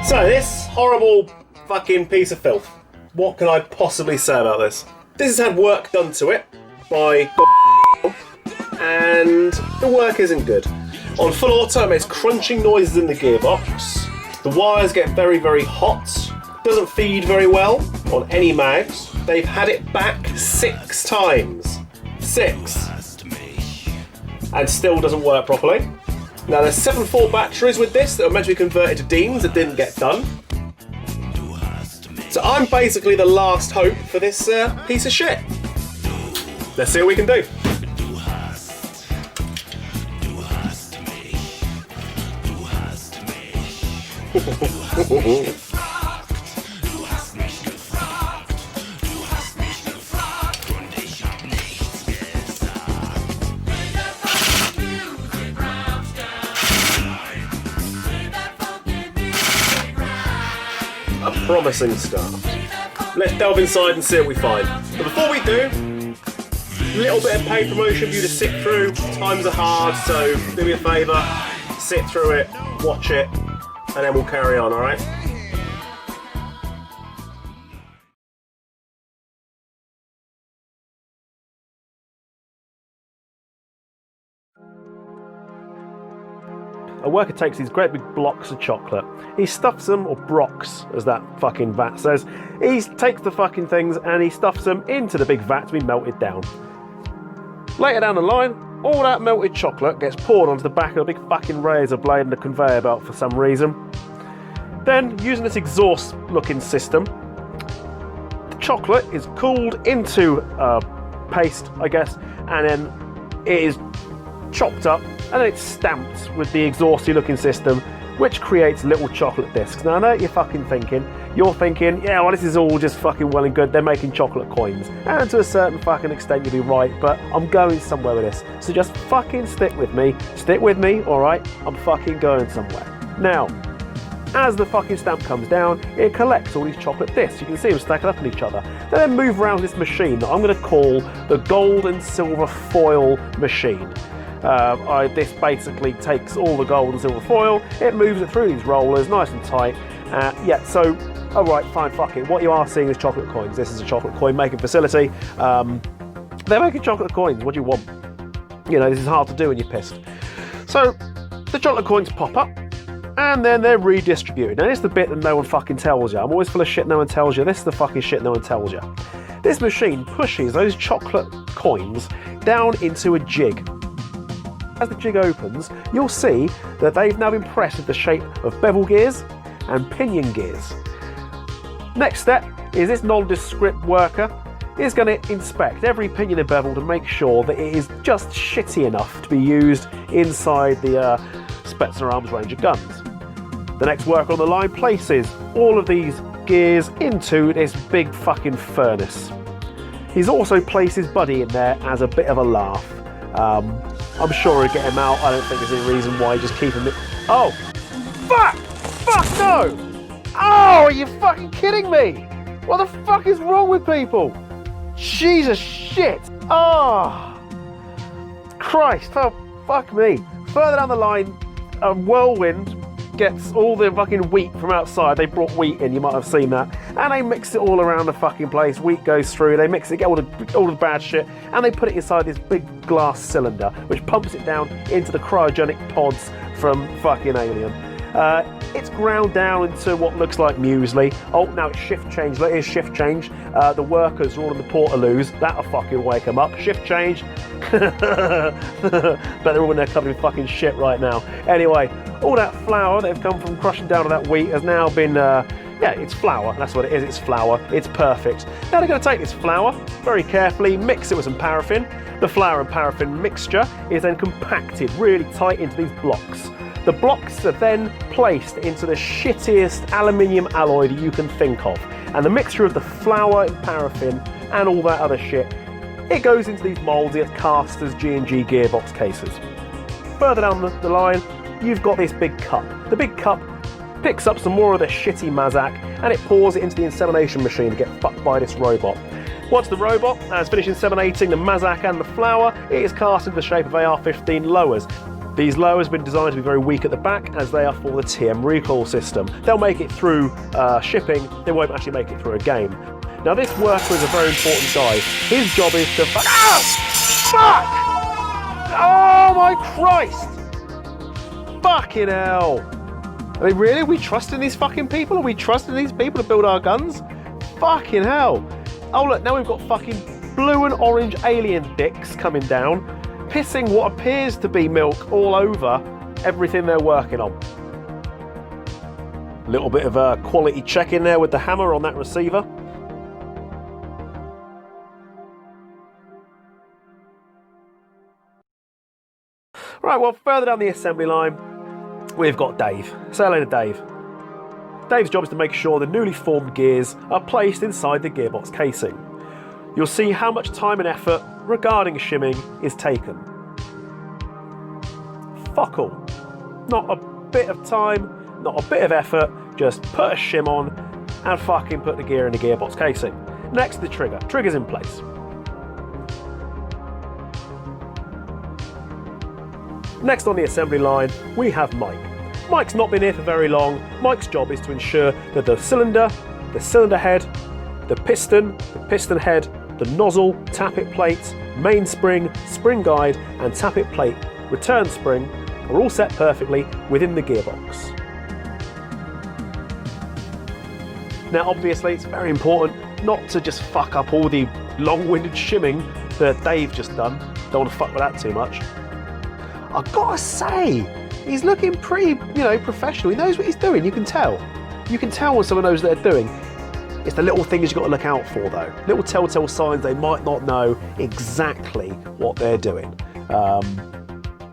So this horrible fucking piece of filth. What can I possibly say about this? This has had work done to it by and the work isn't good. On full auto it makes crunching noises in the gearbox. The wires get very, very hot. Doesn't feed very well on any mags. They've had it back 6 times. 6. And still doesn't work properly. Now there's 7-4 batteries with this that are meant to be converted to Deans that didn't get done. So I'm basically the last hope for this piece of shit. Let's see what we can do. A promising start. Let's delve inside and see what we find. But before we do, a little bit of paid promotion for you to sit through. Times are hard, so do me a favour, sit through it, watch it, and then we'll carry on, alright? A worker takes these great big blocks of chocolate. He stuffs them, or brocks, as that fucking vat says. He takes the fucking things and he stuffs them into the big vat to be melted down. Later down the line, all that melted chocolate gets poured onto the back of a big fucking razor blade in the conveyor belt for some reason. Then, using this exhaust looking system, the chocolate is cooled into paste, I guess, and then it is chopped up and then it's stamped with the exhausty looking system, which creates little chocolate discs. Now I know what you're fucking thinking. You're thinking, yeah, well, this is all just fucking well and good. They're making chocolate coins. And to a certain fucking extent you'll be right, but I'm going somewhere with this. So just fucking stick with me. Stick with me, alright? I'm fucking going somewhere. Now, as the fucking stamp comes down, it collects all these chocolate discs. You can see them stacking up on each other. They then move around this machine that I'm going to call the gold and silver foil machine. This basically takes all the gold and silver foil, it moves it through these rollers, nice and tight. Alright, fine, fuck it. What you are seeing is chocolate coins. This is a chocolate coin making facility. They're making chocolate coins. What do you want? You know, this is hard to do when you're pissed. So, the chocolate coins pop up, and then they're redistributed. Now, this is the bit that no one fucking tells you. I'm always full of shit no one tells you. This is the fucking shit no one tells you. This machine pushes those chocolate coins down into a jig. As the jig opens, you'll see that they've now been pressed with the shape of bevel gears and pinion gears. Next step is this nondescript worker is going to inspect every pinion and bevel to make sure that it is just shitty enough to be used inside the Spetsnaz Arms Ranger guns. The next worker on the line places all of these gears into this big fucking furnace. He's also placed his buddy in there as a bit of a laugh. I'm sure he'll get him out. I don't think there's any reason why. Just keep him. Oh, fuck! Fuck no! Oh, are you fucking kidding me? What the fuck is wrong with people? Jesus shit! Oh, Christ! Oh, fuck me! Further down the line, a whirlwind gets all the fucking wheat from outside. They brought wheat in, you might have seen that. And they mix it all around the fucking place. Wheat goes through, they mix it, get all the bad shit, and they put it inside this big glass cylinder, which pumps it down into the cryogenic pods from fucking Alien. It's ground down into what looks like muesli. Oh, now it's shift change. It is shift change. The workers are all in the portaloos. That'll fucking wake them up. Shift change. Bet they're all in there covered in fucking shit right now. Anyway, all that flour that have come from crushing down to that wheat has now been, yeah, it's flour. That's what it is. It's flour. It's perfect. Now they're going to take this flour very carefully, mix it with some paraffin. The flour and paraffin mixture is then compacted really tight into these blocks. The blocks are then placed into the shittiest aluminium alloy that you can think of. And the mixture of the flour and paraffin and all that other shit, it goes into these moulds at casters G&G gearbox cases. Further down the line, you've got this big cup. The big cup picks up some more of the shitty Mazak and it pours it into the insemination machine to get fucked by this robot. Once the robot has finished inseminating the Mazak and the flour, it is cast into the shape of AR-15 lowers. These lowers have been designed to be very weak at the back as they are for the TM recoil system. They'll make it through shipping, they won't actually make it through a game. Now this worker is a very important guy. His job is to fuck. Oh my Christ! Fucking hell! I mean, really? Are we trusting these fucking people? Are we trusting these people to build our guns? Fucking hell! Oh look, now we've got fucking blue and orange alien dicks coming down, pissing what appears to be milk all over everything they're working on. A little bit of a quality check in there with the hammer on that receiver. Right, well, further down the assembly line, we've got Dave. Say hello to Dave. Dave's job is to make sure the newly formed gears are placed inside the gearbox casing. You'll see how much time and effort regarding shimming is taken. Fuck all. Not a bit of time, not a bit of effort, just put a shim on and fucking put the gear in the gearbox casing. Next, the trigger. Trigger's in place. Next on the assembly line, we have Mike. Mike's not been here for very long. Mike's job is to ensure that the cylinder head, the piston head, the nozzle, tappet plate, mainspring, spring guide and tappet plate return spring are all set perfectly within the gearbox. Now obviously it's very important not to just fuck up all the long-winded shimming that Dave just done. Don't want to fuck with that too much. I've got to say, he's looking pretty, professional. He knows what he's doing, you can tell. You can tell when someone knows what they're doing. It's the little things you've got to look out for though. Little telltale signs they might not know exactly what they're doing.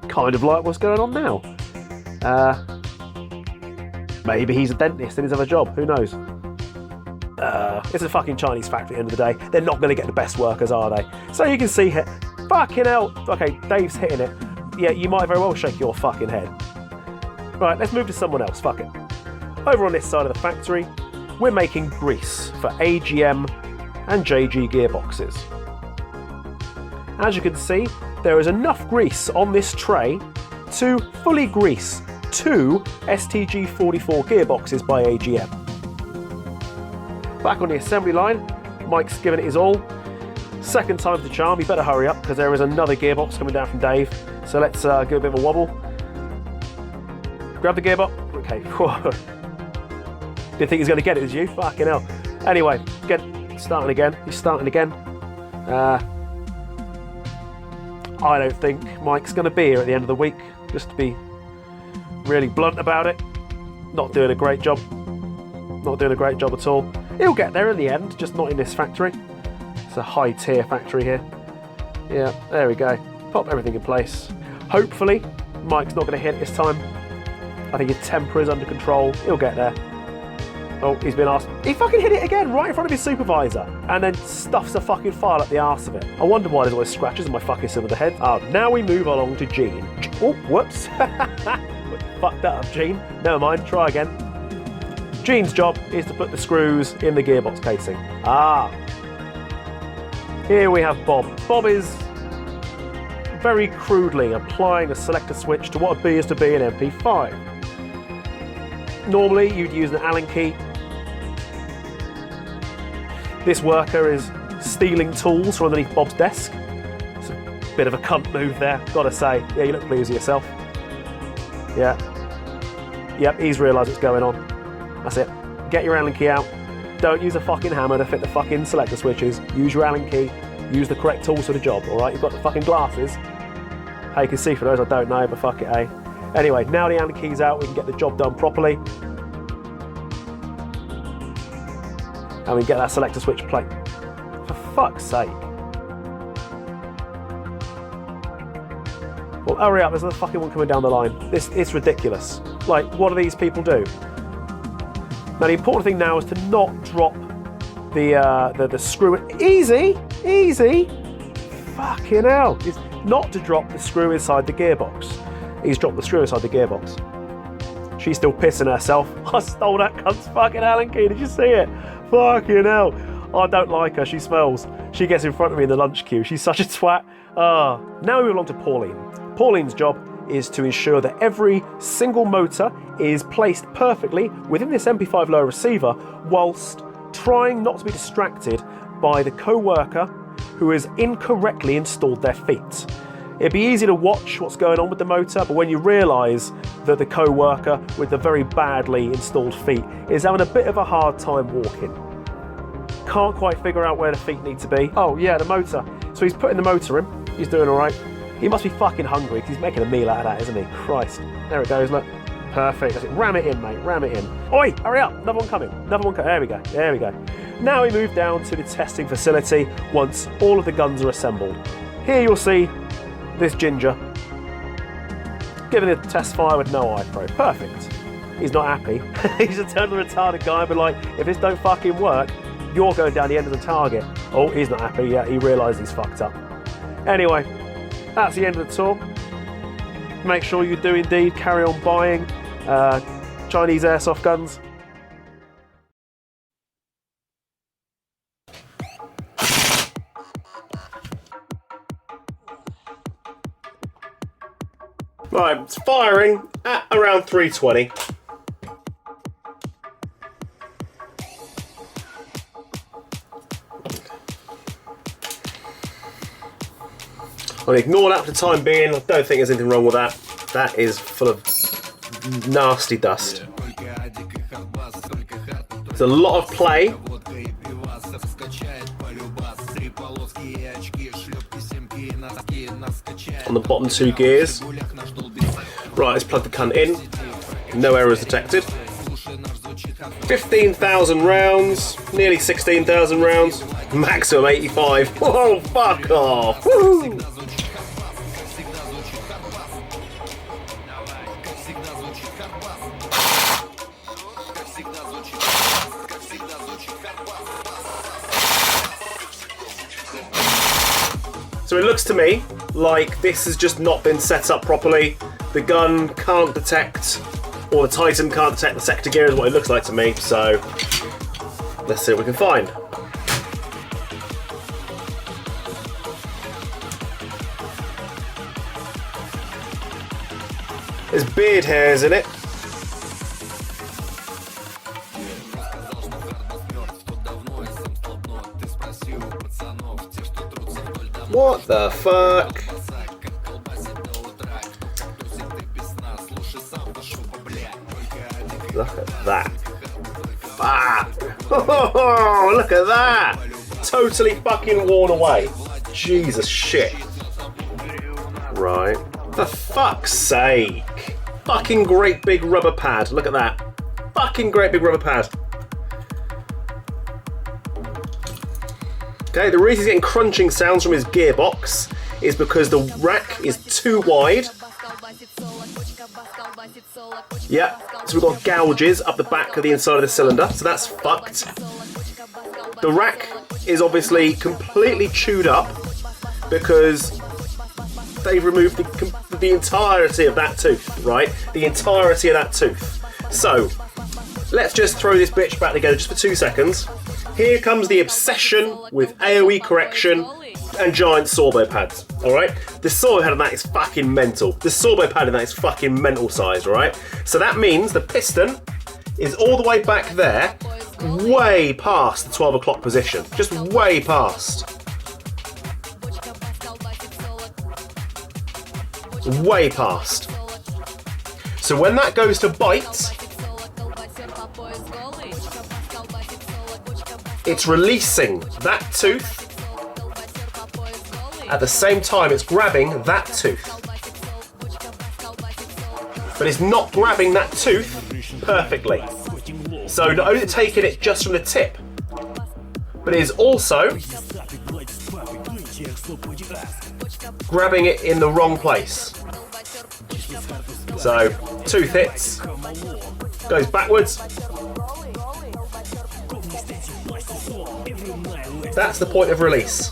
Kind of like what's going on now. Maybe he's a dentist in his other job, who knows? It's a fucking Chinese factory at the end of the day. They're not going to get the best workers, are they? So you can see here, fucking hell. Okay, Dave's hitting it. Yeah, you might very well shake your fucking head. Right, let's move to someone else, fuck it. Over on this side of the factory, we're making grease for AGM and JG gearboxes. As you can see, there is enough grease on this tray to fully grease 2 STG44 gearboxes by AGM. Back on the assembly line, Mike's giving it his all. Second time's the charm, you better hurry up because there is another gearbox coming down from Dave. So let's give a bit of a wobble. Grab the gearbox. Okay. Didn't think he's going to get it, did you? Fucking hell. Anyway, starting again. He's starting again. I don't think Mike's going to be here at the end of the week, just to be really blunt about it. Not doing a great job. Not doing a great job at all. He'll get there in the end, just not in this factory. It's a high tier factory here. Yeah, there we go. Pop everything in place. Hopefully, Mike's not going to hit it this time. I think his temper is under control. He'll get there. Oh, he's been asked. He fucking hit it again, right in front of his supervisor. And then stuffs a fucking file up the arse of it. I wonder why there's always scratches on my fucking cylinder head. Oh, now we move along to Gene. Oh, whoops. Fucked that up, Gene. Never mind, try again. Gene's job is to put the screws in the gearbox casing. Here we have Bob. Bob is very crudely applying a selector switch to what appears to be an MP5. Normally you'd use an Allen key. This worker is stealing tools from underneath Bob's desk. It's a bit of a cunt move there, gotta say. Yeah, you look pleased with yourself. Yeah. Yep, he's realised what's going on. That's it. Get your Allen key out. Don't use a fucking hammer to fit the fucking selector switches. Use your Allen key. Use the correct tools for the job, alright? You've got the fucking glasses. How you can see for those, I don't know, but fuck it, eh? Anyway, now the Allen key's out, we can get the job done properly. And we can get that selector switch plate. For fuck's sake. Well, hurry up, there's another fucking one coming down the line. It's ridiculous. Like, what do these people do? Now, the important thing now is to not drop the screw. Easy. Fucking hell. It's not to drop the screw inside the gearbox. He's dropped the screw inside the gearbox. She's still pissing herself. I stole that cunt's fucking Allen key. Did you see it? Fucking hell. I don't like her. She smells. She gets in front of me in the lunch queue. She's such a twat. Now we move on to Pauline. Pauline's job is to ensure that every single motor is placed perfectly within this MP5 low receiver, whilst trying not to be distracted by the co-worker who has incorrectly installed their feet. It'd be easy to watch what's going on with the motor, but when you realise that the co-worker with the very badly installed feet is having a bit of a hard time walking. Can't quite figure out where the feet need to be. Oh yeah, the motor. So he's putting the motor in. He's doing all right. He must be fucking hungry because he's making a meal out of that, isn't he? Christ. There it goes, look. Perfect. That's it. Ram it in, mate. Ram it in. Oi, hurry up. Another one coming. Another one coming. There we go. There we go. Now we move down to the testing facility once all of the guns are assembled. Here you'll see this ginger giving it a test fire with no eye probe. Perfect. He's not happy. He's a totally retarded guy, but like, if this don't fucking work, you're going down the end of the target. Oh, he's not happy yet. He realised he's fucked up. Anyway, that's the end of the tour. Make sure you do indeed carry on buying Chinese airsoft guns. Right, it's firing at around 320. I'll ignore that for the time being. I don't think there's anything wrong with that. That is full of nasty dust. There's a lot of play. On the bottom two gears. Right, let's plug the cunt in. No errors detected. 15,000 rounds, nearly 16,000 rounds, maximum 85. Oh, fuck off! Woo! So it looks to me like this has just not been set up properly. The gun can't detect, or the Titan can't detect the sector gear is what it looks like to me, so let's see what we can find. There's beard hairs in it. What the fuck? Look at that. Fuck! Oh, look at that! Totally fucking worn away. Jesus shit. Right. For fuck's sake. Fucking great big rubber pad. Look at that. Fucking great big rubber pad. Okay, the reason he's getting crunching sounds from his gearbox is because the rack is too wide. Yeah, so we've got gouges up the back of the inside of the cylinder, so that's fucked. The rack is obviously completely chewed up because they've removed the entirety of that tooth, right? The entirety of that tooth. So, let's just throw this bitch back together just for 2 seconds. Here comes the obsession with AOE correction and giant sorbo pads, alright? The sorbo pad in that is fucking mental. The sorbo pad in that is fucking mental size, alright? So that means the piston is all the way back there, way past the 12 o'clock position. Just way past. Way past. So when that goes to bite, it's releasing that tooth at the same time it's grabbing that tooth. But it's not grabbing that tooth perfectly. So not only is it taking it just from the tip, but it is also grabbing it in the wrong place. So, tooth hits, goes backwards. That's the point of release.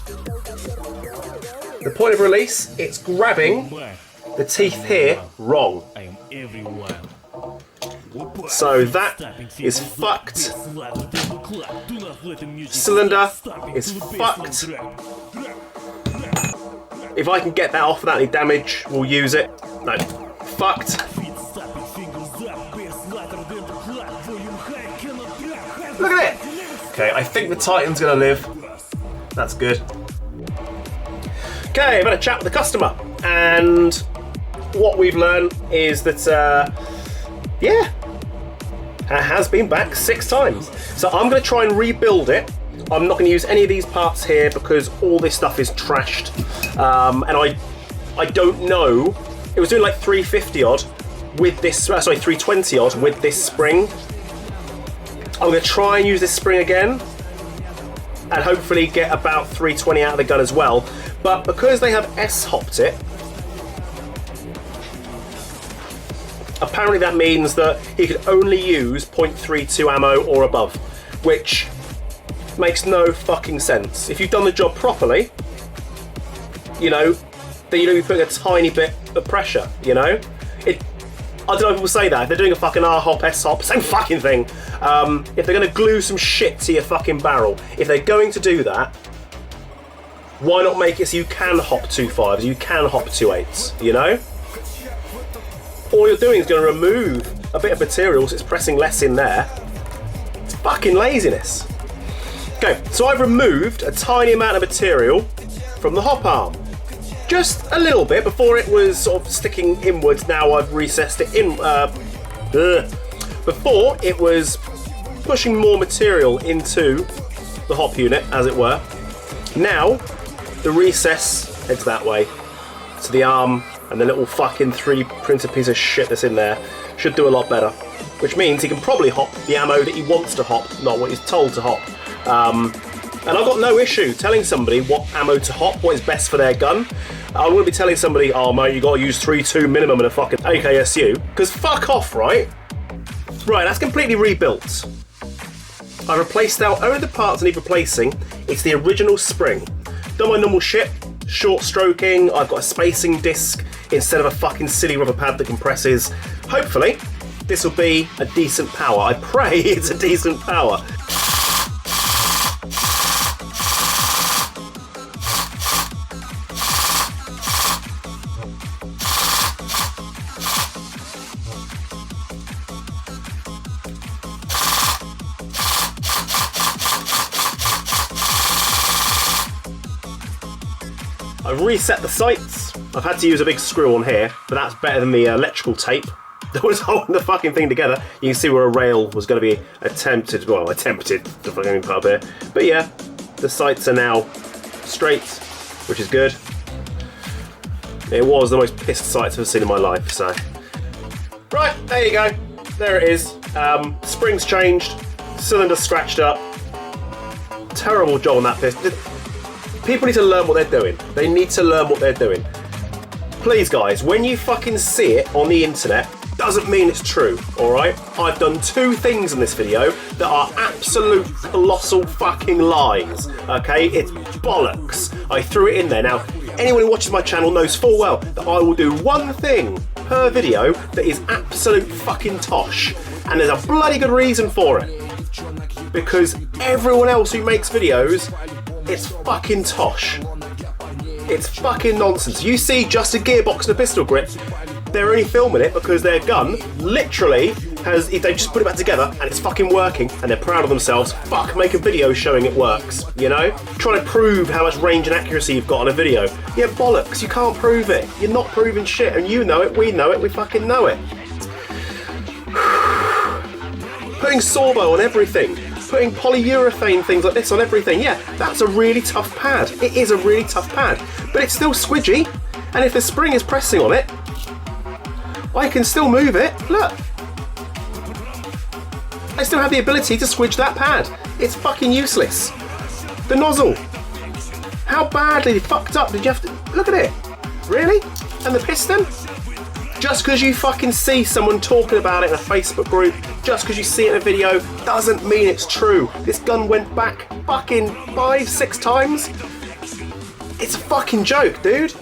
The point of release, it's grabbing the teeth here wrong. So that is fucked. Cylinder is fucked. If I can get that off without any damage, we'll use it. No. fucked. Look at it. Okay, I think the Titan's gonna live. That's good. Okay, I've had a chat with the customer, and what we've learned is that, yeah, it has been back 6 times. So I'm going to try and rebuild it. I'm not going to use any of these parts here because all this stuff is trashed. And I don't know. It was doing like 350 odd with this, sorry, 320 odd with this spring. I'm going to try and use this spring again and hopefully get about 320 out of the gun as well. But because they have S-hopped it, apparently that means that he could only use .32 ammo or above, which makes no fucking sense. If you've done the job properly, you know, then you don't be putting a tiny bit of pressure, you know? I don't know if people say that. If they're doing a fucking R-hop, S-hop, same fucking thing. If they're going to glue some shit to your fucking barrel, if they're going to do that, why not make it so you can hop 2.5s, you can hop 2.8s, you know? All you're doing is going to remove a bit of material so it's pressing less in there. It's fucking laziness. Okay, so I've removed a tiny amount of material from the hop arm. Just a little bit. Before it was sort of sticking inwards, now I've recessed it in. Before it was pushing more material into the hop unit, as it were. Now the recess heads that way to the arm, and the little fucking 3 printed piece of shit that's in there should do a lot better. Which means he can probably hop the ammo that he wants to hop, not what he's told to hop. And I've got no issue telling somebody what ammo to hop, what is best for their gun. I wouldn't be telling somebody, oh mate, you got to use 3.2 minimum in a fucking AKSU, because fuck off, right? Right, that's completely rebuilt. I replaced out only the parts I need replacing. It's the original spring. Done my normal shit, short stroking. I've got a spacing disc instead of a fucking silly rubber pad that compresses. Hopefully, this will be a decent power. I pray it's a decent power. I've reset the sights. I've had to use a big screw on here, but that's better than the electrical tape that was holding the fucking thing together. You can see where a rail was going to be attempted to fucking put up here. But yeah, the sights are now straight, which is good. It was the most pissed sights I've ever seen in my life, so. Right, there you go. There it is. Spring's changed, cylinder scratched up. Terrible job on that piston. People need to learn what they're doing. They need to learn what they're doing. Please, guys, when you fucking see it on the internet, doesn't mean it's true, alright? I've done 2 things in this video that are absolute colossal fucking lies, okay? It's bollocks. I threw it in there. Now, anyone who watches my channel knows full well that I will do 1 thing per video that is absolute fucking tosh. And there's a bloody good reason for it. Because everyone else who makes videos, it's fucking tosh. It's fucking nonsense. You see just a gearbox and a pistol grip, they're only filming it because their gun literally has, they just put it back together and it's fucking working and they're proud of themselves. Fuck, make a video showing it works, you know? Trying to prove how much range and accuracy you've got on a video. Yeah, bollocks, you can't prove it. You're not proving shit, and you know it, we know it, we fucking know it. Putting Sorbo on everything. Putting polyurethane things like this on everything. Yeah, that's a really tough pad. It is a really tough pad, but it's still squidgy. And if the spring is pressing on it, I can still move it. Look. I still have the ability to squidge that pad. It's fucking useless. The nozzle. How badly fucked up did you have to... Look at it. Really? And the piston? Just because you fucking see someone talking about it in a Facebook group, just because you see it in a video, doesn't mean it's true. This gun went back fucking 5-6 times. It's a fucking joke, dude.